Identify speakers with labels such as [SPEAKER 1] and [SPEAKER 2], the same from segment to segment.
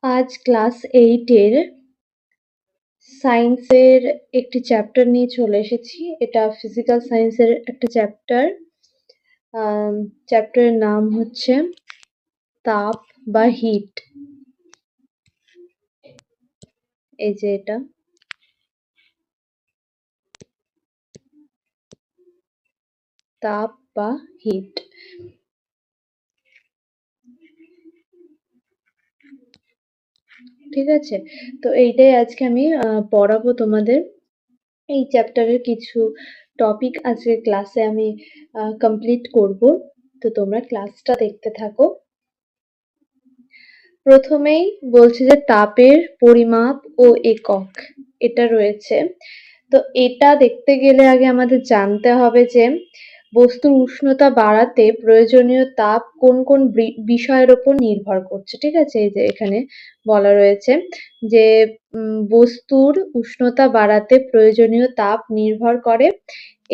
[SPEAKER 1] আজ ক্লাস 8 এর সায়েন্সের একটি চ্যাপ্টার নিয়ে চলে এসেছি। এটা ফিজিক্যাল সায়েন্সের একটা চ্যাপ্টার। চ্যাপ্টারের নাম হচ্ছে তাপ বা হিট। এই যে এটা তাপ বা হিট। ঠিক আছে, তো এইটাই আজকে আমি পড়াবো তোমাদের। এই চ্যাপ্টারের কিছু টপিক আজকে ক্লাসে আমি কমপ্লিট করব, তো তোমরা ক্লাসটা দেখতে থাকো। প্রথমেই বলছে যে তাপের পরিমাপ ও একক এটা রয়েছে। তো এটা দেখতে গেলে আগে আমাদের জানতে হবে যে বস্তুর উষ্ণতা বাড়াতে প্রয়োজনীয় তাপ কোন কোন বিষয়ের উপর নির্ভর করছে। ঠিক আছে, এই যে এখানে বলা রয়েছে যে বস্তুর উষ্ণতা বাড়াতে প্রয়োজনীয় তাপ নির্ভর করে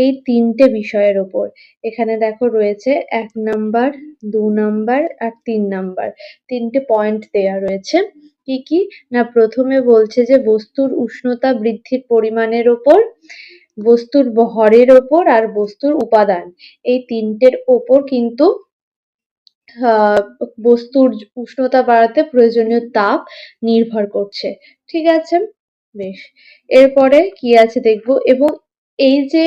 [SPEAKER 1] এই তিনটে বিষয়ের উপর। এখানে দেখো রয়েছে 1 নাম্বার, 2 নাম্বার আর 3 নাম্বার, তিনটে পয়েন্ট দেয়া রয়েছে। কি কি না, প্রথমে বলছে যে বস্তুর উষ্ণতা বৃদ্ধির পরিমাণের ওপর, বস্তুর ভরের ওপর আর বস্তুর উপাদান, এই তিনটের ওপর কিন্তু বস্তুর উষ্ণতা বাড়াতে প্রয়োজনীয় তাপ নির্ভর করছে। ঠিক আছে, বেশ। এরপরে কি আছে দেখবো, এবং এই যে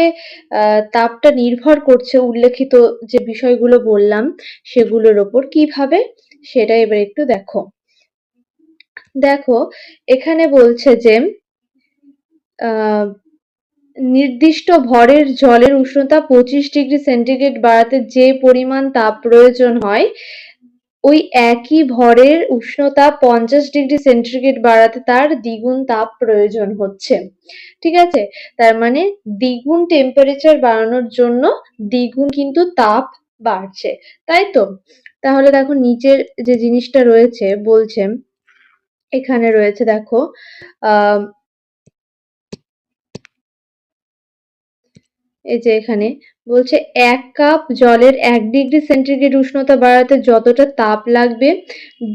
[SPEAKER 1] তাপটা নির্ভর করছে উল্লেখিত যে বিষয়গুলো বললাম সেগুলোর ওপর কিভাবে, সেটা এবার একটু দেখো। দেখো এখানে বলছে যে নির্দিষ্ট ভরের জলের উষ্ণতা 25 ডিগ্রি সেন্টিগ্রেড বাড়াতে যে পরিমাণ তাপ প্রয়োজন হয়, ওই একই ভরের উষ্ণতা 50 ডিগ্রি সেন্টিগ্রেড বাড়াতে তার দ্বিগুণ তাপ প্রয়োজন হচ্ছে। ঠিক আছে, তার মানে দ্বিগুণ টেম্পারেচার বাড়ানোর জন্য দ্বিগুণ কিন্তু তাপ বাড়ছে, তাই তো? তাহলে দেখো নিচের যে জিনিসটা রয়েছে বলছে, এখানে রয়েছে দেখো এই যে এখানে বলছে 1 কাপ জলের 1 ডিগ্রি সেন্টিগ্রেড উষ্ণতা বাড়াতে যতটা তাপ লাগবে,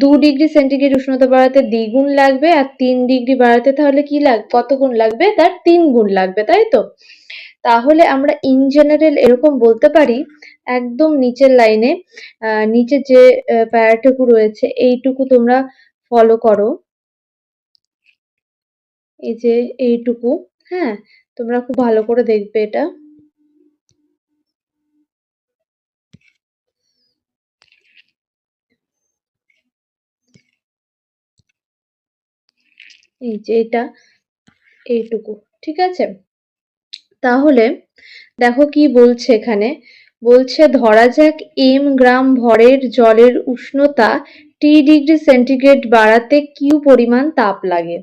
[SPEAKER 1] 2 ডিগ্রি সেন্টিগ্রেড উষ্ণতা বাড়াতে দ্বিগুণ লাগবে, আর 3 ডিগ্রি বাড়াতে তাহলে কি লাগবে, কত গুণ লাগবে, তার 3 গুণ লাগবে, তাই তো? তাহলে আমরা ইন জেনারেল এরকম বলতে পারি, একদম নিচের লাইনে নিচে যে প্যারাটুকু রয়েছে এইটুকু তোমরা ফলো করো, এই যে এইটুকু, হ্যাঁ, তোমরা খুব ভালো করে দেখবে এটা। এই যে এটা এইটুকু, ঠিক আছে? তাহলে দেখো কি বলছে এখানে, বলছে ধরা যাক m গ্রাম ভরের জলের উষ্ণতা t ডিগ্রি সেন্টিগ্রেড বাড়াতে q পরিমাণ তাপ লাগে।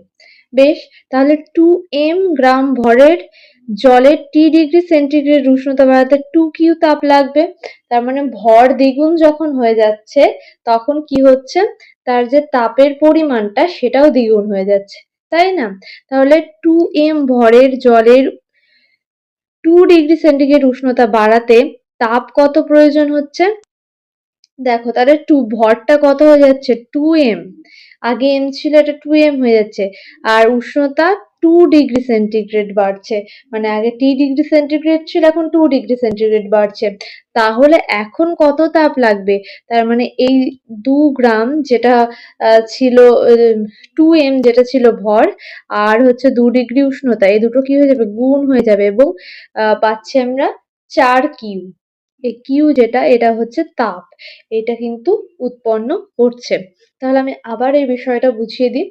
[SPEAKER 1] বেশ, তাহলে 2m গ্রাম ভরের জলের t ডিগ্রি সেন্টিগ্রেড উষ্ণতা বাড়াতে 2q তাপ লাগবে। তার মানে ভর দ্বিগুণ যখন হয়ে যাচ্ছে তখন কি হচ্ছে, তার যে তাপের পরিমাণটা সেটাও দ্বিগুণ হয়ে যাচ্ছে, তাই না? তাহলে 2m ভরের জলের 2 ডিগ্রি সেন্টিগ্রেড উষ্ণতা বাড়াতে তাপ কত প্রয়োজন হচ্ছে? দেখো তাহলে ভরটা কত হয়ে যাচ্ছে, 2m, আগে m ছিল, এটা 2m হয়ে যাচ্ছে, আর উষ্ণতা 2 ডিগ্রি সেন্টিগ্রেড বাড়ছে, মানে আগে t ডিগ্রি সেন্টিগ্রেড ছিল, এখন 2 ডিগ্রি সেন্টিগ্রেড বাড়ছে। তাহলে এখন কত তাপ লাগবে, তার মানে এই 2 গ্রাম যেটা ছিল, 2m যেটা ছিল ভর, আর হচ্ছে 2 ডিগ্রি উষ্ণতা, এই দুটো কি হয়ে যাবে, গুণ হয়ে যাবে, এবং পাচ্ছি আমরা 4q। এই কিউ যেটা, এটা হচ্ছে তাপ, এটা কিন্তু উৎপন্ন করছে। তাহলে আমি আবার এই বিষয়টা বুঝিয়ে দিই,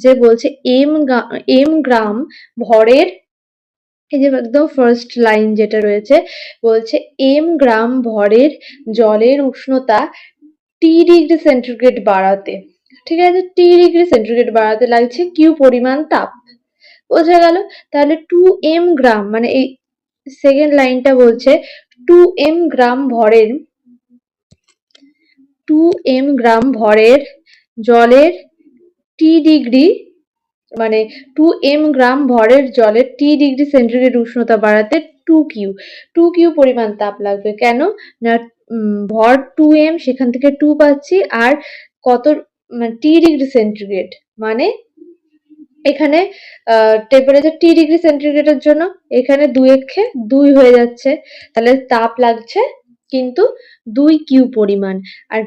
[SPEAKER 1] যে বলছে এম গ্রাম ভরের, এই যে একদম ফার্স্ট লাইন যেটা রয়েছে, বলছে এম গ্রাম ভরের জলের উষ্ণতা টি ডিগ্রি সেন্টিগ্রেড বাড়াতে, ঠিক আছে, টি ডিগ্রি সেন্টিগ্রেড বাড়াতে লাগছে কিউ পরিমাণ তাপ। বোঝা গেল? তাহলে 2m গ্রাম, মানে এই সেকেন্ড লাইনটা বলছে 2m গ্রাম ভরের, 2m গ্রাম ভরের জলের টি ডিগ্রি, মানে 2m গ্রাম ভরের জলের টি ডিগ্রি সেন্টিগ্রেড উষ্ণতা বাড়াতে 2q পরিমাণ তাপ লাগবে। কেন না, ভর 2m, সেখান থেকে 2 পাচ্ছি, আর কত টি ডিগ্রি সেন্টিগ্রেড, মানে এখানে টেম্পারেচার টি ডিগ্রি সেন্টিগ্রেডের জন্য এখানে 2 এক্ষে 2 হয়ে যাচ্ছে, তাহলে তাপ লাগছে কিন্তু 2 কিউ পরিমাণ। আর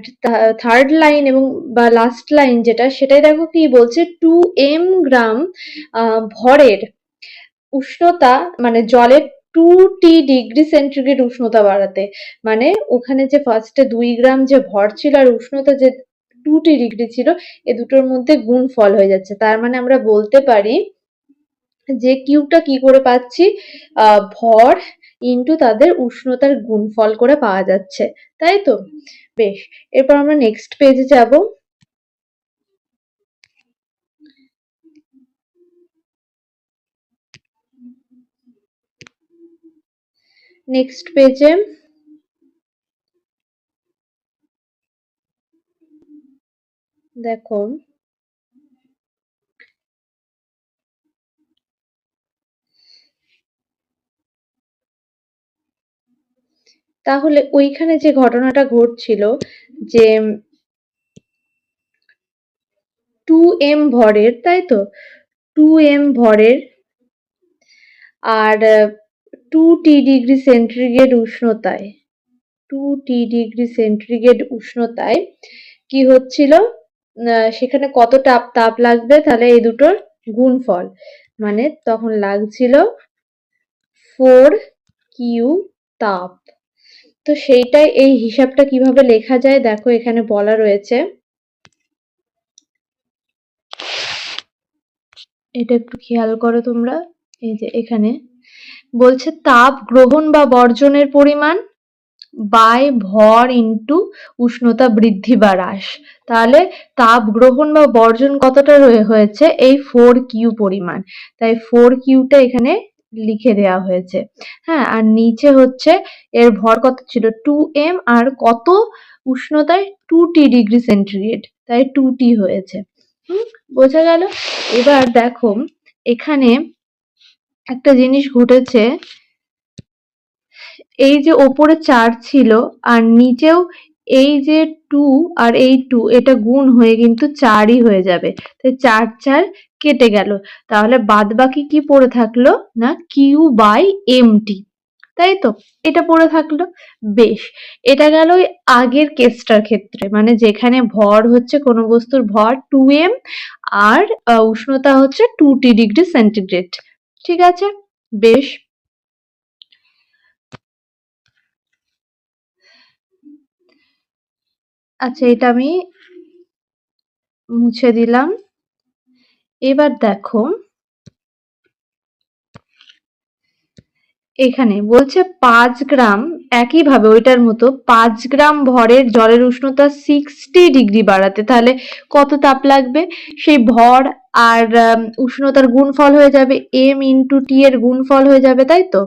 [SPEAKER 1] থার্ড লাইন এবং বা লাস্ট লাইন যেটা, সেটাই দেখো কি বলছে, 2 এম গ্রাম ভরের উষ্ণতা, মানে জলের 2 ডিগ্রি সেন্টিগ্রেড উষ্ণতা বাড়াতে। মানে ওখানে যে ফার্স্টে 2 গ্রাম যে ভর ছিল আর উষ্ণতা যে 2 ডিগ্রি ছিল, এ দুটোর মধ্যে গুণফল হয়ে যাচ্ছে। তার মানে আমরা বলতে পারি যে কিউটা কি করে পাচ্ছি, ভর ইন্টু তাদের উষ্ণতার গুণফল করে পাওয়া যাচ্ছে, তাই তো? বেশ, এরপর আমরা নেক্সট পেজে যাব। নেক্সট পেজে দেখো, তাহলে ওইখানে যে ঘটনাটা ঘটছিল, যে 2 এম ভরের, তাই তো, 2 এম ভরের আর 2 ডিগ্রি সেন্টিগ্রেড উষ্ণতায়, 2 ডিগ্রি সেন্টিগ্রেড উষ্ণতায় কি হচ্ছিল, সেখানে কত তাপ লাগবে, তাহলে এই দুটোর গুণফল, মানে তখন লাগছিল 4 কিউ তাপ। তো সেইটাই, এই হিসাবটা কিভাবে লেখা যায় দেখো, এখানে বলা রয়েছে, এটা একটু খেয়াল করো তোমরা। এই যে এখানে বলছে তাপ গ্রহণ বা বর্জনের পরিমাণ বাই ভর ইন্টু উষ্ণতা বৃদ্ধি বা হ্রাস। তাহলে তাপ গ্রহণ বা বর্জন কতটা হয়েছে, এই 4 কিউ পরিমাণ, তাই 4 কিউটা এখানে লিখে দেওয়া হয়েছে। হ্যাঁ, আর নিচে হচ্ছে এর ভর কত ছিল, 2 এম, আর কত উষ্ণতায়, 2 ডিগ্রি সেন্টিগ্রেড, তাই 2T হয়েছে। বোঝা গেল? এবার দেখো এখানে একটা জিনিস ঘটেছে, এই যে ওপরে 4 ছিল আর নিচেও এই যে 2 আর এই 2, এটা গুণ হয়ে কিন্তু 4ই হয়ে যাবে, তাই 4 4 কেটে গেল, তাহলে বাদ বাকি কি পড়ে থাকলো না, কিউ বাই এমটি, তাই তো, এটা পড়ে থাকলো। বেশ, এটা গেল ওই আগের কেসটার ক্ষেত্রে, মানে যেখানে ভর হচ্ছে কোনো বস্তুর ভর 2 এম আর উষ্ণতা হচ্ছে 2 ডিগ্রি সেন্টিগ্রেড। ঠিক আছে, বেশ। আচ্ছা, এটা আমি মুছে দিলাম। এবার দেখো এখানে বলছে 5 গ্রাম, একইভাবে ওইটার মতো 5 গ্রাম ভরের জলের উষ্ণতা 60 ডিগ্রি বাড়াতে, তাহলে কত তাপ লাগবে, সেই ভর আর উষ্ণতার গুণফল হয়ে যাবে, এম ইন্টু টি এর গুণফল হয়ে যাবে, তাই তো,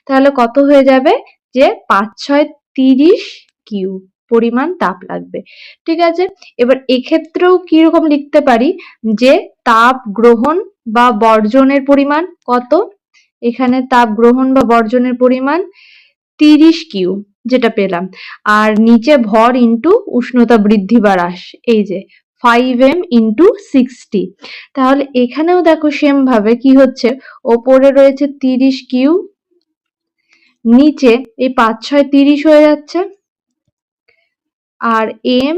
[SPEAKER 1] তাহলে কত হয়ে যাবে, যে 5 6 30 কিউ পরিমাণ তাপ লাগবে। ঠিক আছে, এবার এক্ষেত্রেও কিরকম লিখতে পারি, যে তাপ গ্রহণ বা বর্জনের পরিমাণ কত, এখানে তাপ গ্রহণ বা বর্জনের পরিমাণ 30 কিউ, যেটা পেলাম, আর নিচে ভর ইন্টু উষ্ণতা বৃদ্ধি বা হ্রাস, এই যে 5m ইন্টু 60। তাহলে এখানেও দেখো সেম ভাবে কি হচ্ছে, ওপরে রয়েছে 30 কিউ, নিচে এই 5 6 30 হয়ে যাচ্ছে, আর এম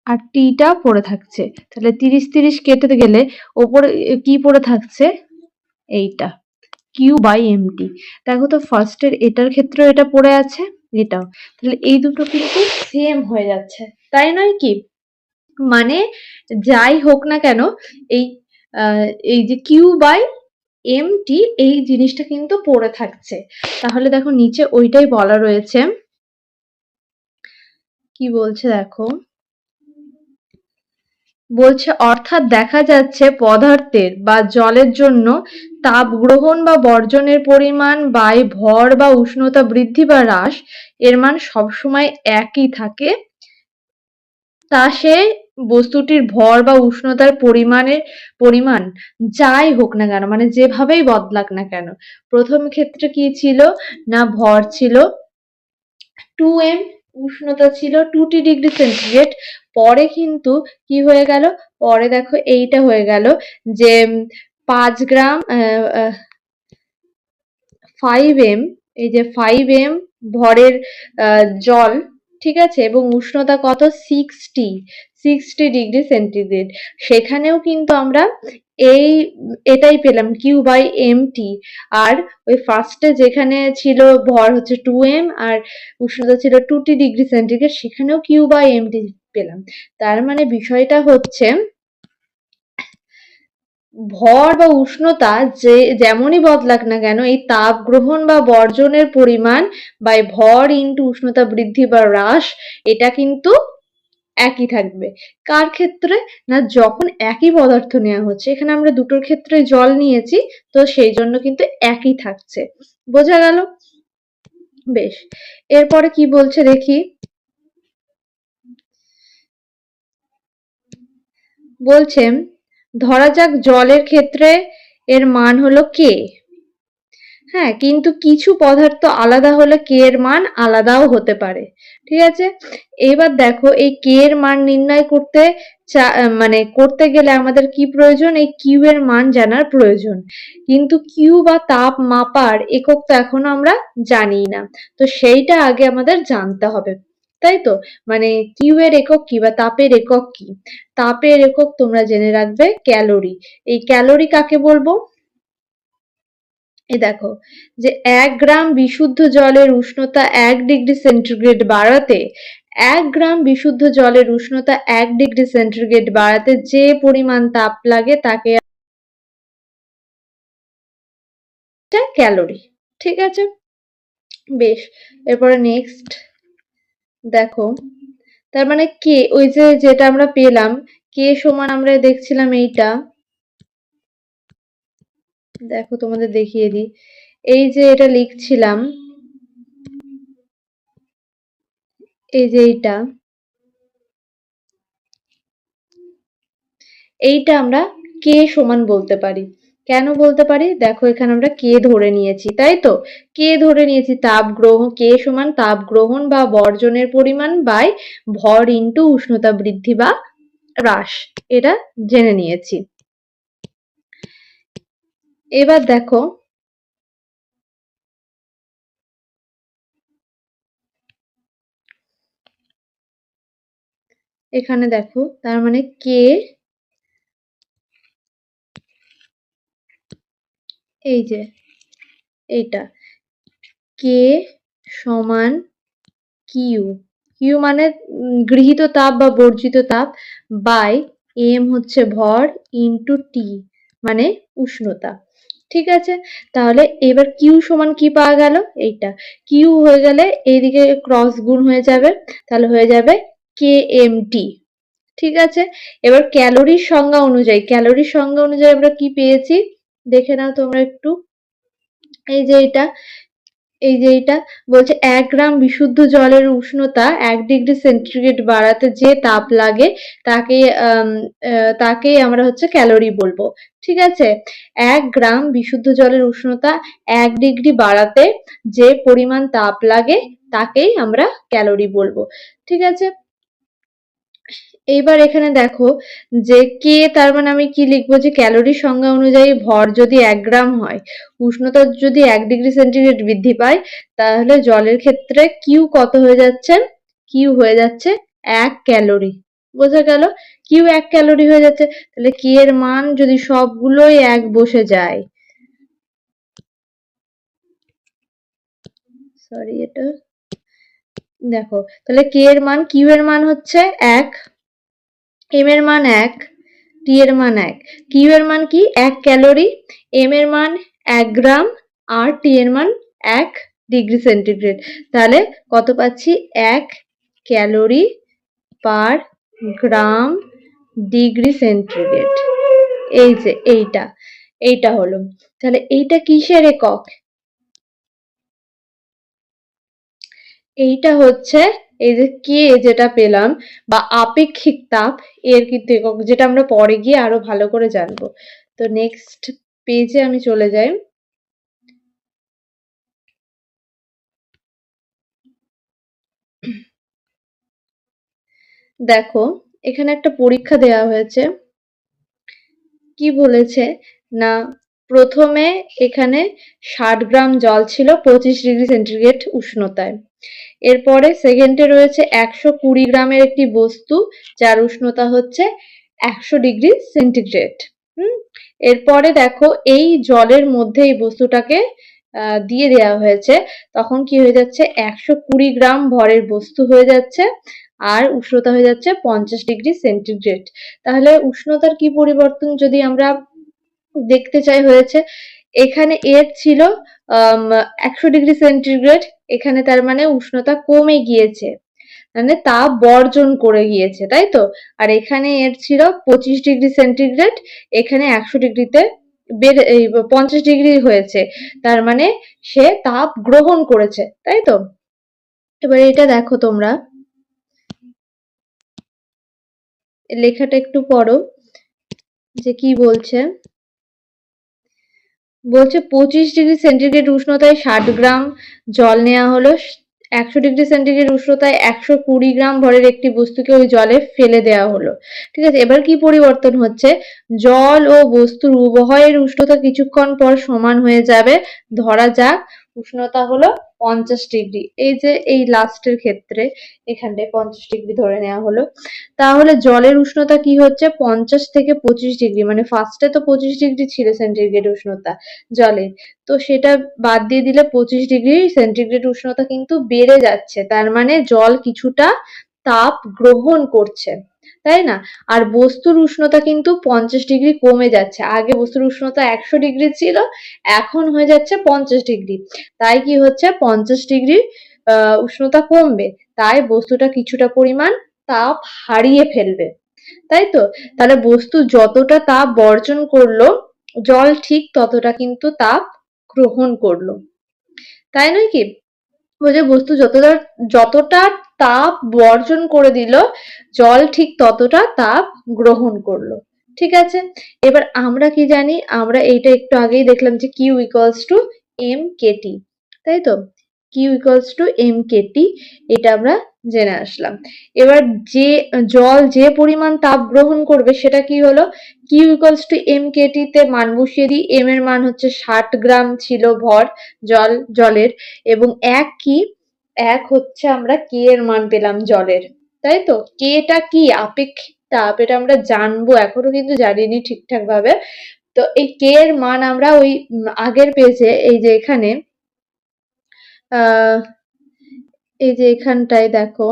[SPEAKER 1] আর টিটা পড়ে থাকছে, তাহলে 30 30 কেটে গেলে ওপরে কি পড়ে থাকছে, এইটা কিউ বাই এমটি। দেখো তো ফার্স্টের এটার ক্ষেত্রে এটা পড়ে আছে, এটাও, তাহলে এই দুটো কিন্তু সেম হয়ে যাচ্ছে, তাই নয় কি? মানে যাই হোক না কেন, এই এই যে কিউ বাই এমটি, এই জিনিসটা কিন্তু পড়ে থাকছে। তাহলে দেখো নিচে ওইটাই বলা রয়েছে, কি বলছে দেখো, বলছে অর্থাৎ দেখা যাচ্ছে পদার্থের বা জলের জন্য তাপ গ্রহণ বা বর্জনের পরিমাণ বাই ভর বা উষ্ণতা বৃদ্ধি বা হ্রাস, এর মান সবসময় একই থাকে, তা সে বস্তুটির ভর বা উষ্ণতার পরিমাণ যাই হোক না কেন, মানে যেভাবেই বদলাক না কেন। প্রথম ক্ষেত্রে কি ছিল না, ভর ছিল 2m, উষ্ণতা ছিল 2t ডিগ্রি সেন্টিগ্রেড, পরে কিন্তু কি হয়ে গেল, পরে দেখো এইটা হয়ে গেল যে 5 গ্রাম 5m, এই যে 5m ভরের জল, ঠিক আছে, এবং উষ্ণতা কত 60 ডিগ্রি সেন্টিগ্রেড, সেখানেও কিন্তু আমরা এই এটাই পেলাম Q/mt। আর ওই ফার্স্টে যেখানে ছিল ভর হচ্ছে 2m আর উষ্ণতা ছিল 2t ডিগ্রি সেন্টিগ্রেড, সেখানেও Q/mt পেলাম। তার মানে বিষয়টা হচ্ছে ভর বা উষ্ণতা যে যেমনই বদলাক না কেন, এই তাপ গ্রহণ বা বর্জনের পরিমাণ বা ভর ইন্টু উষ্ণতা বৃদ্ধি বা হ্রাস, এটা কিন্তু একই থাকবে। কার ক্ষেত্রে? না যখন একই পদার্থ নেওয়া হচ্ছে, এখানে আমরা দুটোর ক্ষেত্রে জল নিয়েছি, তো সেই জন্য কিন্তু একই থাকছে। বোঝা গেল? বেশ, এরপরে কি বলছে দেখি। বলছে ধরা যাক জলের ক্ষেত্রে এর মান হলো কে। হ্যাঁ, কিন্তু কিছু পদার্থ আলাদা হলে কে এর মান আলাদাও হতে পারে। ঠিক আছে, এবার দেখো এই কে এর মান নির্ণয় করতে মানে করতে গেলে আমাদের কি প্রয়োজন, এই কিউ এর মান জানার প্রয়োজন। কিন্তু কিউ বা তাপ মাপার একক তো এখনো আমরা জানি না, তো সেইটা আগে আমাদের জানতে হবে, তাই তো। মানে কিউ এর একক কি বা তাপের একক কি? তাপের একক তোমরা জেনে রাখবে ক্যালোরি। এই ক্যালোরি কাকে বলবো? এই দেখো যে 1 গ্রাম বিশুদ্ধ জলের উষ্ণতা 1 ডিগ্রি সেন্টিগ্রেড বাড়াতে, 1 গ্রাম বিশুদ্ধ জলের উষ্ণতা 1 ডিগ্রি সেন্টিগ্রেড বাড়াতে যে পরিমাণ তাপ লাগে তাকে ক্যালোরি। ঠিক আছে, বেশ, এরপরে নেক্সট দেখো, তার মানে কে, ওই যে যেটা আমরা পেলাম কে সমান, আমরা দেখছিলাম এইটা, দেখো তোমাদের দেখিয়ে দিই, এই যে এটা লিখছিলাম, এই যে এইটা আমরা কে সমান বলতে পারি। কেন বলতে পারি? দেখো এখানে আমরা কে ধরে নিয়েছি, তাই তো। কে ধরে নিয়েছি, তাপ গ্রহণ, কে সমান তাপ গ্রহণ বা বর্জনের পরিমাণ বাই ভর ইন্টু উষ্ণতা বৃদ্ধি বা হ্রাস, এটা জেনে নিয়েছি। এবার দেখো এখানে দেখো, তার মানে কে, এই যে এইটা কে সমান কিউ, কিউ মানে গৃহীত তাপ বা বর্জিত তাপ, বাই এম হচ্ছে ভর ইন্টু টি মানে উষ্ণতা। ঠিক আছে, তাহলে এবার কিউ সমান কি পাওয়া গেল, এইটা কিউ হয়ে গেলে এইদিকে ক্রস গুণ হয়ে যাবে, তাহলে হয়ে যাবে কে এম টি। ঠিক আছে, এবার ক্যালোরির সংজ্ঞা অনুযায়ী, ক্যালোরির সংজ্ঞা অনুযায়ী আমরা কি পেয়েছি দেখে নাও তোমরা একটু। এই যে এটা, এই যে এটা বলছে 1 গ্রাম বিশুদ্ধ জলের উষ্ণতা 1 ডিগ্রি সেন্টিগ্রেড বাড়াতে যে তাপ লাগে তাকে তাকেই আমরা হচ্ছে ক্যালোরি বলবো। ঠিক আছে, 1 গ্রাম বিশুদ্ধ জলের উষ্ণতা 1 ডিগ্রি বাড়াতে যে পরিমাণ তাপ লাগে তাকেই আমরা ক্যালোরি বলবো। ঠিক আছে, এইবার এখানে দেখো যে কে, তার মানে আমি কি লিখবো, যে ক্যালোরির সংজ্ঞা অনুযায়ী ভর যদি 1 গ্রাম হয়, উষ্ণতা যদি 1 ডিগ্রি সেন্টিগ্রেড বৃদ্ধি পায়, তাহলে জলের ক্ষেত্রে কিউ কত হয়ে যাচ্ছে, কিউ হয়ে যাচ্ছে 1 ক্যালোরি। বোঝা গেল, কিউ 1 ক্যালোরি হয়ে যাচ্ছে, তাহলে কি এর মান যদি সবগুলোই 1 বসে যায়, সরি এটা দেখো, তাহলে কে এর মান, কিউ এর মান হচ্ছে 1, এম এর মান 1, টি এর মান 1, কিউ এর মান কি 1 ক্যালোরি, এম এর মান 1 গ্রাম, আর টি এর মান 1 ডিগ্রি সেন্টিগ্রেড, তাহলে কত পাচ্ছি 1 ক্যালোরি পার গ্রাম ডিগ্রি সেন্টিগ্রেড। এই যে এইটা, এইটা হলো, তাহলে এইটা কিসের একক, এইটা হচ্ছে এই যে কে যেটা পেলাম বা আপেক্ষিক তাপ, এর কিন্তু একক, যেটা আমরা পরে গিয়ে আরো ভালো করে জানবো। তো নেক্সট পেজে আমি চলে যাই। দেখো এখানে একটা পরীক্ষা দেওয়া হয়েছে, কি বলেছে না প্রথমে এখানে 60 গ্রাম জল ছিল 25 ডিগ্রি সেন্টিগ্রেড উষ্ণতায়। এরপরে সেকেন্ডে রয়েছে 120 গ্রামের একটি বস্তু যার উষ্ণতা হচ্ছে 100 ডিগ্রি সেন্টিগ্রেড। এরপরে দেখো এই জলের মধ্যে এই বস্তুটাকে দিয়ে দেওয়া হয়েছে, তখন কি হয়ে যাচ্ছে 120 গ্রাম ভরের বস্তু হয়ে যাচ্ছে আর উষ্ণতা হয়ে যাচ্ছে 50 ডিগ্রি সেন্টিগ্রেড। তাহলে উষ্ণতার কি পরিবর্তন যদি আমরা দেখতে চাই হয়েছে, এখানে এর ছিল 100 ডিগ্রি সেন্টিগ্রেড, এখানে তার মানে উষ্ণতা কমে গিয়েছে, মানে তাপ বর্জন করে গিয়েছে, তাই তো? আর এখানে এর ছিল 25 ডিগ্রি সেন্টিগ্রেড, এখানে 100 ডিগ্রিতে বেড়ে 50 ডিগ্রি হয়েছে, তার মানে সে তাপ গ্রহণ করেছে, তাই তো? এবার এটা দেখো তোমরা লেখাটা একটু পড়ো যে কি বলছে। বলছে 25 ডিগ্রি সেন্টিগ্রেড উষ্ণতায় 60 গ্রাম জল নেওয়া হলো, 100 ডিগ্রি সেন্টিগ্রেড উষ্ণতায় 120 গ্রাম ভরের একটি বস্তুকে ওই জলে ফেলে দেওয়া হলো। ঠিক আছে, এবার কি পরিবর্তন হচ্ছে, জল ও বস্তুর উভয়ের উষ্ণতা কিছুক্ষণ পর সমান হয়ে যাবে, ধরা যাক উষ্ণতা হলো 50 ডিগ্রি। এই যে এই লাস্টের ক্ষেত্রে এখানটায় 50 ডিগ্রি ধরে নেওয়া হলো, তাহলে জলের উষ্ণতা কি হচ্ছে 50 থেকে 25 ডিগ্রি, মানে ফার্স্টে তো 25 ডিগ্রি ছিল সেন্টিগ্রেড উষ্ণতা জলের, তো সেটা বাদ দিয়ে দিলে 25 ডিগ্রি সেন্টিগ্রেড উষ্ণতা কিন্তু বেড়ে যাচ্ছে, তার মানে জল কিছুটা তাপ গ্রহণ করছে, তাই না? আর বস্তুর উষ্ণতা কিন্তু 50 ডিগ্রি কমে যাচ্ছে, আগে বস্তুর উষ্ণতা 100 ডিগ্রি ছিল, এখন হয়ে যাচ্ছে 50 ডিগ্রি, তাই কি হচ্ছে 50 ডিগ্রি উষ্ণতা কমবে, তাই বস্তুটা কিছুটা পরিমাণ তাপ হারিয়ে ফেলবে, তাই তো? তাহলে বস্তু যতটা তাপ বর্জন করলো, জল ঠিক ততটা কিন্তু তাপ গ্রহণ করলো, তাই নয় কি? বলছে বস্তু যতটা যতটা তাপ বর্জন করে দিল, জল ঠিক ততটা তাপ গ্রহণ করলো। ঠিক আছে, এবার আমরা কি জানি, আমরা এইটা একটু আগেই দেখলাম যে Q equals to M K T, তাই তো? Q equals to M K T, এটা আমরা জেনে আসলাম। এবার যে জল যে পরিমাণ তাপ গ্রহণ করবে সেটা কি হলো, Q equals to M K T তে মান বসিয়ে দিই, এম এর মান হচ্ছে 60 গ্রাম ছিল ভর জলের, এবং এক কি, এক হচ্ছে আমরা কে এর মান পেলাম জলের, তাই তো? কে টা কি, আপেক্ষিক তাপ, এটা আমরা জানবো, এখনো কিন্তু জানিনি ঠিকঠাক ভাবে। তো এই কে এর মান আমরা ওই আগের পেজে এই যে এখানে আহ এই যে এখানটায় দেখো,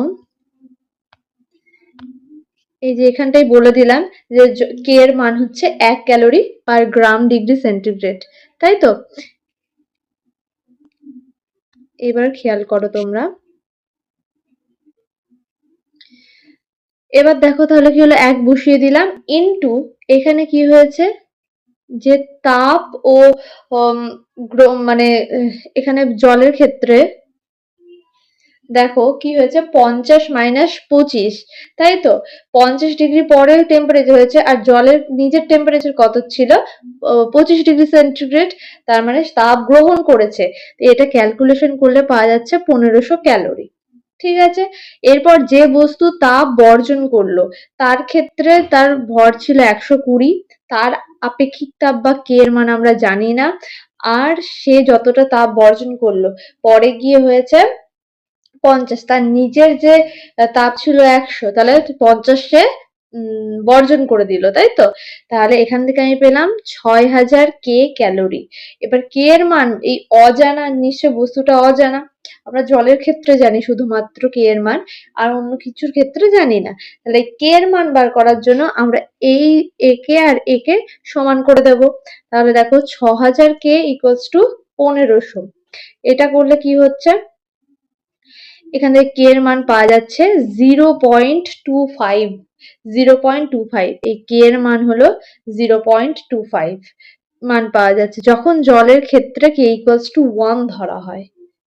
[SPEAKER 1] এই যে এখানটাই বলে দিলাম যে কে এর মান হচ্ছে 1 ক্যালোরি/গ্রাম ডিগ্রি সেন্টিগ্রেড, তাই তো? এবার খেয়াল করো তোমরা, এবার দেখো তাহলে কি হলো, 1 বসিয়ে দিলাম ইনটু এখানে কি হয়েছে যে তাপ ও মানে এখানে জলের ক্ষেত্রে দেখো কি হয়েছে 50 - 25, তাই তো? 50 ডিগ্রি পরে টেম্পারেচার হয়েছে, আর জলের নিজের টেম্পারেচার কত ছিল 25 ডিগ্রি সেন্টিগ্রেড, তার মানে তাপ গ্রহণ করেছে, এটা ক্যালকুলেশন করলে পাওয়া যাচ্ছে 1500 ক্যালোরি। ঠিক আছে, এরপর যে বস্তু তাপ বর্জন করলো তার ক্ষেত্রে তার ভর ছিল 120, তার আপেক্ষিক তাপ বা কে এর মান আমরা জানি না, আর সে যতটা তাপ বর্জন করলো পরে গিয়ে হয়েছে 50, তার নিজের যে তাপ ছিল 100, তাহলে 50 সে বর্জন করে দিল, তাই তো? তাহলে এখান থেকে আমি পেলাম 6000 কে ক্যালোরি। এবার কে এর মান এই অজানা, নিশ্চয় বস্তুটা অজানা, আমরা জলের ক্ষেত্রে জানি শুধুমাত্র কে এর মান, আর অন্য কিছুর ক্ষেত্রে জানি না, তাহলে কে এর মান বার করার জন্য আমরা এই একে আর একে সমান করে দেব, তাহলে দেখো 6000 কে ইকুয়ালস টু 1500, এটা করলে কি হচ্ছে, এখান থেকে কে এর মান পাওয়া যাচ্ছে 0.25, 0.25, এই কে এর মান হলো 0.25 মান পাওয়া যাচ্ছে যখন জলের ক্ষেত্রে কে ইকুয়ালস টু 1 ধরা হয়।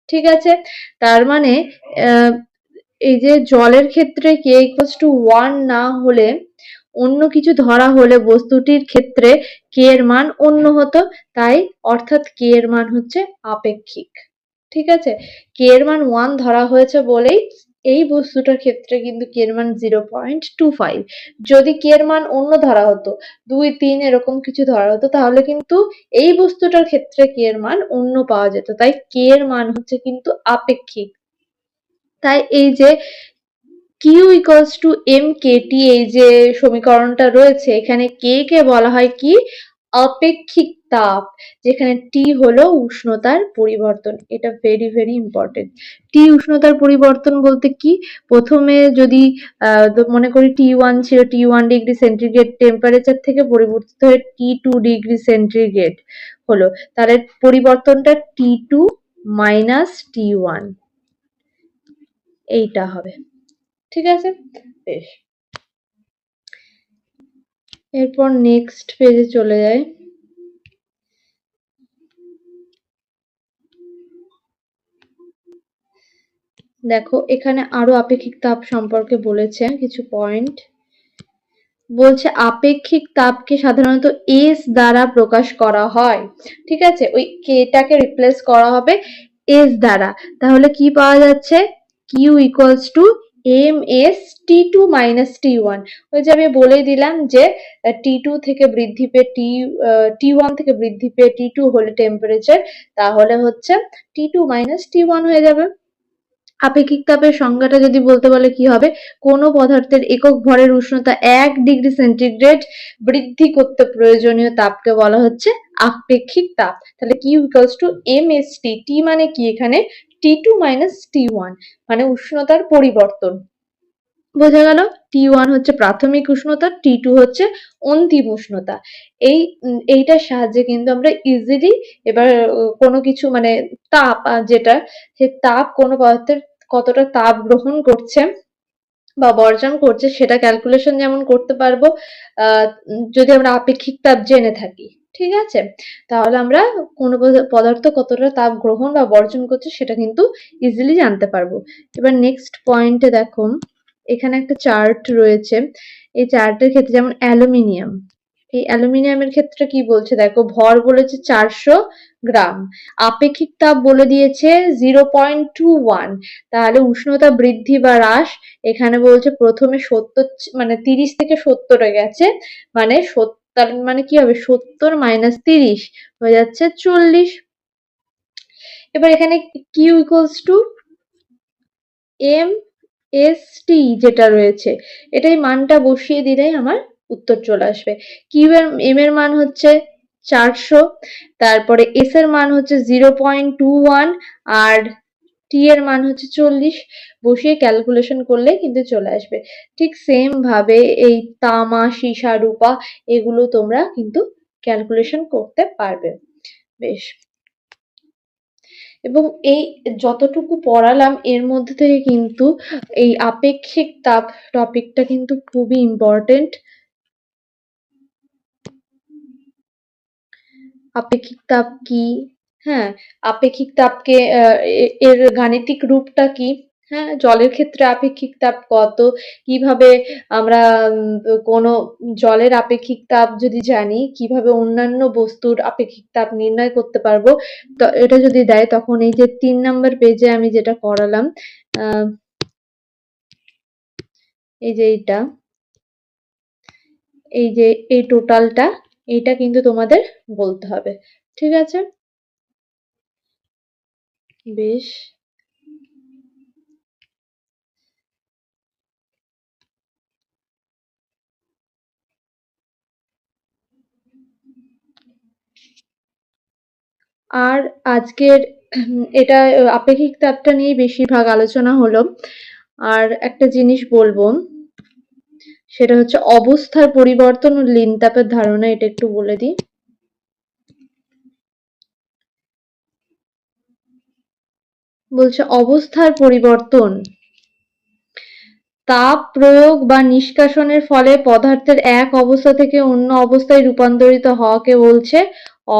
[SPEAKER 1] ঠিক আছে, তার মানে এই যে জলের ক্ষেত্রে কে ইকুয়ালস টু 1 না হলে, অন্য কিছু ধরা হলে বস্তুটির ক্ষেত্রে কে এর মান অন্য হতো, তাই অর্থাৎ কে এর মান হচ্ছে আপেক্ষিক। ঠিক আছে, কে এর মান 1 ধরা হয়েছে বলেই এই বস্তুটার ক্ষেত্রে কিন্তু কে এর মান 0.25। যদি কে এর মান অন্য ধরা হতো 2, 3 এরকম কিছু ধরা হতো তাহলে কিন্তু এই বস্তুটার ক্ষেত্রে কে এর মান অন্য পাওয়া যেত। তাই কে এর মান হচ্ছে কিন্তু আপেক্ষিক। তাই এই যে Q equals to mkt এই যে সমীকরণটা রয়েছে এখানে কে কে বলা হয় কি আপেক্ষিক তাপ, যেখানে টি হলো উষ্ণতার পরিবর্তন। এটা ভেরি ভেরি ইম্পর্টেন্ট। টি উষ্ণতার পরিবর্তন বলতে কি, প্রথমে যদি মনে করি T1 ছিল, T1 ডিগ্রি সেন্টিগ্রেড টেম্পারেচার থেকে পরিবর্তিত হয়ে T2 ডিগ্রি সেন্টিগ্রেড হলো, তাহলে পরিবর্তনটা T2 মাইনাস T1 এইটা হবে। ঠিক আছে, বেশ। এরপর নেক্সট পেজে চলে যাই। দেখো এখানে আরো আপেক্ষিক তাপ সম্পর্কে বলেছে কিছু পয়েন্ট। বলছে আপেক্ষিক তাপকে সাধারণত এস দ্বারা প্রকাশ করা হয়। ঠিক আছে, ওই কেটাকে রিপ্লেস করা হবে এস দ্বারা। তাহলে কি পাওয়া যাচ্ছে, Q equals to M S T two minus T one. ওই যে আমি বলে দিলাম যে টি টু থেকে বৃদ্ধি পেয়ে টি ওয়ান থেকে বৃদ্ধি পেয়ে টি টু হলে টেম্পারেচার, তাহলে হচ্ছে টি টু মাইনাস টি ওয়ান হয়ে যাবে। আপেক্ষিক তাপের সংজ্ঞাটা যদি বলতে বলে কি হবে, কোনো পদার্থের একক ভরের উষ্ণতা 1 ডিগ্রি সেন্টিগ্রেড বৃদ্ধি করতে প্রয়োজনীয় তাপকে বলা হচ্ছে আপেক্ষিক তাপ। তাহলে Q ইকুয়ালস টু mst, টি মানে কি এখানে T2 মাইনাস T1 মানে উষ্ণতার পরিবর্তন। বোঝা গেল, T1 হচ্ছে প্রাথমিক উষ্ণতা, T2 হচ্ছে অন্তিম উষ্ণতা। এইটার সাহায্যে কিন্তু আমরা ইজিলি এবার কোনো কিছু মানে তাপ যেটা, সে তাপ কোনো পদার্থের কতটা তাপ গ্রহণ করছে বা বর্জন করছে সেটা ক্যালকুলেশন যেমন করতে পারবো যদি আমরা আপেক্ষিক তাপ জেনে থাকি। ঠিক আছে, তাহলে আমরা কোনো পদার্থ কতটা তাপ গ্রহণ বা বর্জন করছে সেটা কিন্তু ইজিলি জানতে পারবো। এবার নেক্সট পয়েন্টে দেখো, এখানে একটা চার্ট রয়েছে। এই চার্টের ক্ষেত্রে যেমন অ্যালুমিনিয়াম, এই অ্যালুমিনিয়ামের ক্ষেত্রে কি বলছে দেখো, ভর বলেছে 400 গ্রাম, আপেক্ষিক তাপ বলে দিয়েছে 0.21। তাহলে উষ্ণতা বৃদ্ধি বা হ্রাস এখানে বলছে প্রথমে 70 মানে 30 থেকে 70 এ গেছে, মানে 70 মানে কি হবে 70 মাইনাস 30 হয়ে যাচ্ছে 40। এবার এখানে Q equals to M S T যেটা রয়েছে, এটাই মানটা বসিয়ে দিলেই আমার উত্তর চলে আসবে। কিউ এর এম এর মান হচ্ছে 400, তারপরে এস এর মান হচ্ছে 0.21 আর টি এর মান হচ্ছে 40, বসিয়ে ক্যালকুলেশন করলে কিন্তু চলে আসবে। ঠিক সেম ভাবে এই তামা, সীসা, রূপা এগুলো তোমরা কিন্তু ক্যালকুলেশন করতে পারবে। বেশ, এবং এই যতটুকু পড়ালাম এর মধ্যে থেকে কিন্তু এই আপেক্ষিক তাপ টপিকটা কিন্তু খুবই ইম্পর্টেন্ট। আপেক্ষিক তাপ কি, হ্যাঁ আপেক্ষিক তাপকে এর গাণিতিক রূপটা কি, হ্যাঁ জলের ক্ষেত্রে আপেক্ষিক তাপ কত, কিভাবে আমরা কোনো জলের আপেক্ষিক তাপ যদি জানি কিভাবে অন্যান্য বস্তুর আপেক্ষিক তাপ নির্ণয় করতে পারবো। তো এটা যদি দেয় তখন এই যে 3 নাম্বার পেজে আমি যেটা করালাম, এই যে এই যে এই টোটালটা, এইটা কিন্তু তোমাদের বলতে হবে। ঠিক আছে, বেশ। আর আজকের এটা আপেক্ষিক তাপটা নিয়ে বেশিরভাগ আলোচনা হলো। আর একটা জিনিস বলবো, সেটা হচ্ছে অবস্থার পরিবর্তন ও লিন তাপের ধারণা, এটা একটু বলে দিই। বলছে অবস্থার পরিবর্তন তাপ প্রয়োগ বা নিষ্কাশনের ফলে পদার্থের এক অবস্থা থেকে অন্য অবস্থায় রূপান্তরিত হওয়াকে বলছে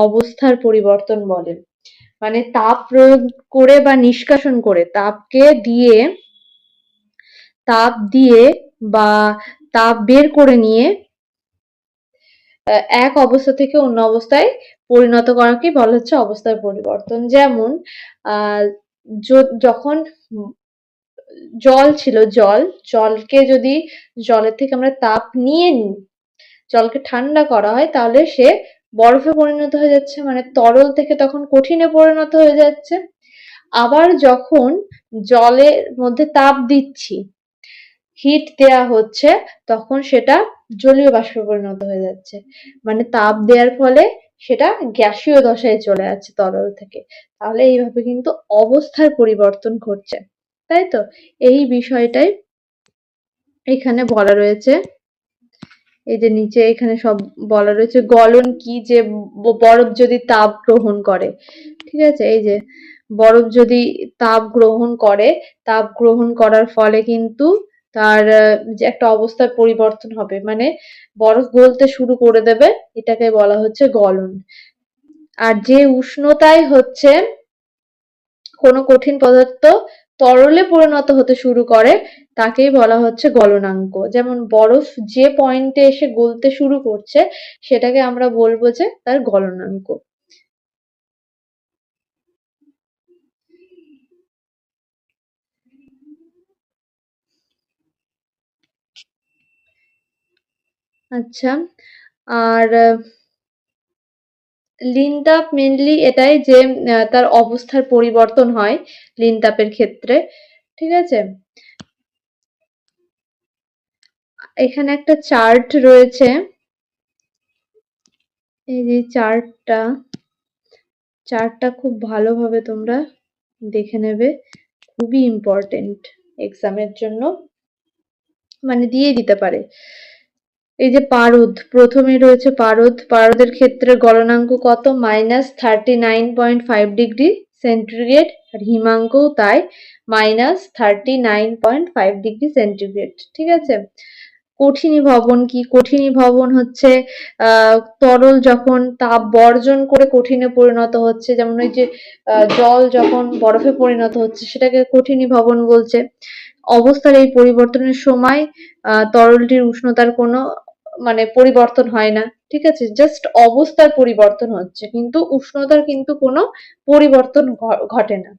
[SPEAKER 1] অবস্থার পরিবর্তন বলে। মানে তাপ প্রয়োগ করে বা নিষ্কাশন করে তাপ দিয়ে বা তাপ বের করে নিয়ে এক অবস্থা থেকে অন্য অবস্থায় পরিণত করাকে বলা হচ্ছে অবস্থার পরিবর্তন। যেমন যখন জল ছিল, জলকে যদি জলের থেকে আমরা তাপ নিয়ে নিই, জলকে ঠান্ডা করা হয়, তাহলে সে বরফে পরিণত হয়ে যাচ্ছে, মানে তরল থেকে তখন কঠিনে পরিণত হয়ে যাচ্ছে। আবার যখন জলের মধ্যে তাপ দিচ্ছি, হিট দেয়া হচ্ছে, তখন সেটা জলীয় বাষ্পে পরিণত হয়ে যাচ্ছে, মানে তাপ দেওয়ার ফলে সেটা গ্যাসীয় দশায় চলে যাচ্ছে তরল থেকে। তাহলে এইভাবে কিন্তু অবস্থার পরিবর্তন ঘটছে, তাই তো? এই বিষয়টাই এখানে বলা রয়েছে। এই যে নিচে এখানে সব বলা রয়েছে, গলন কি, যে বরফ যদি তাপ গ্রহণ করে, ঠিক আছে, এই যে বরফ যদি তাপ গ্রহণ করে, তাপ গ্রহণ করার ফলে কিন্তু তার যে একটা অবস্থার পরিবর্তন হবে, মানে বরফ গলতে শুরু করে দেবে, এটাকে বলা হচ্ছে গলন। আর যে উষ্ণতায় হচ্ছে কোনো কঠিন পদার্থ তরলে পরিণত হতে শুরু করে, তাকেই বলা হচ্ছে গলনাঙ্ক। যেমন বরফ যে পয়েন্টে এসে গলতে শুরু করছে, সেটাকে আমরা বলবো যে তার গলনাঙ্ক। আচ্ছা, আর লিন তাপ মেনলি এটাই যে তার অবস্থার পরিবর্তন হয় লিন তাপের ক্ষেত্রে, ঠিক আছে। এখানে একটা চার্ট রয়েছে, এই যে চার্টটা খুব ভালোভাবে তোমরা দেখে নেবে, খুবই ইম্পর্টেন্ট এক্সামের জন্য, মানে দিয়ে দিতে পারে। এই যে পারদ, প্রথমে রয়েছে পারদ, পারদের ক্ষেত্রে গলনাঙ্ক কত, -39.5 ডিগ্রি সেন্টিগ্রেড, আর হিমাঙ্কও তাই, -39.5 ডিগ্রি সেন্টিগ্রেড, ঠিক আছে। কঠিনী ভবন কি, কঠিনী ভবন হচ্ছে তরল যখন তাপ বর্জন করে কঠিনে পরিণত হচ্ছে, যেমন ওই যে জল যখন বরফে পরিণত হচ্ছে, সেটাকে কঠিনী ভবন বলছে। অবস্থার এই পরিবর্তনের সময় তরলটির উষ্ণতার কোনো মানে পরিবর্তন হয় না, ঠিক আছে, জাস্ট অবস্থার পরিবর্তন হচ্ছে, কিন্তু উষ্ণতার কিন্তু কোনো পরিবর্তন ঘটে না,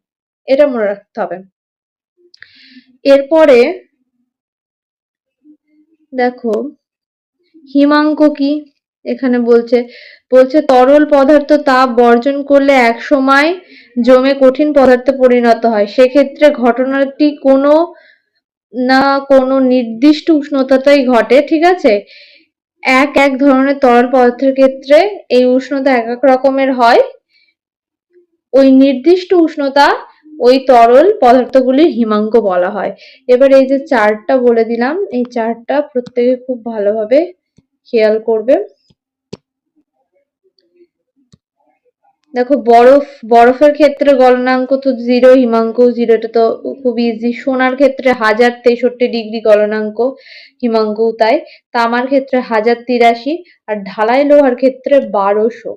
[SPEAKER 1] এটা মনে রাখতে হবে। এরপরে দেখো হিমাঙ্ক কি, এখানে বলছে তরল পদার্থ তাপ বর্জন করলে এক সময় জমে কঠিন পদার্থে পরিণত হয়, সেক্ষেত্রে ঘটনাটি কোনো না কোনো নির্দিষ্ট উষ্ণতাতেই ঘটে, ঠিক আছে। এক ধরনের তরল পদার্থের ক্ষেত্রে এই উষ্ণতা এক এক রকমের হয়, ওই নির্দিষ্ট উষ্ণতা ওই তরল পদার্থগুলির হিমাঙ্ক বলা হয়। এবার এই যে চার্টটা বলে দিলাম, এই চার্টটা প্রত্যেকে খুব ভালোভাবে খেয়াল করবে। দেখো বরফের ক্ষেত্রে গলনাঙ্ক তো 0, হিমাঙ্ক 0, এটা তো খুব ইজি। সোনার ক্ষেত্রে 1063 ডিগ্রি গলনাঙ্ক, হিমাঙ্কও তাই। তামার ক্ষেত্রে 1083, আর ঢালাই লোহার ক্ষেত্রে 1200,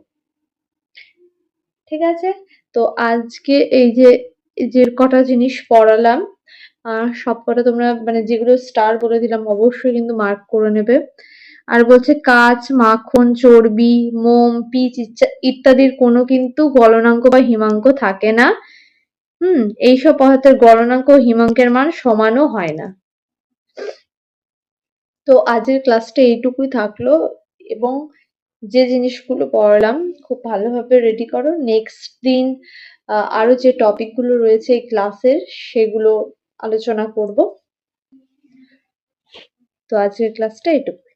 [SPEAKER 1] ঠিক আছে। তো আজকে এই যে কটা জিনিস পড়ালাম, সব কটা তোমরা মানে যেগুলো স্টার বলে দিলাম অবশ্যই কিন্তু মার্ক করে নেবে। আর বলছে কাঁচ, মাখন, চর্বি, মোম, পিচ ইত্যাদির কোনো কিন্তু গলনাঙ্ক বা হিমাঙ্ক থাকে না। এইসব পদার্থের গলনাঙ্ক ও হিমাঙ্কের মান সমানও হয় না। তো আজকের ক্লাসটা এইটুকুই থাকলো, এবং যে জিনিসগুলো পড়ালাম খুব ভালোভাবে রেডি করো। নেক্সট দিন আরো যে টপিক গুলো রয়েছে এই ক্লাসের, সেগুলো আলোচনা করব। তো আজকের ক্লাসটা এইটুকু।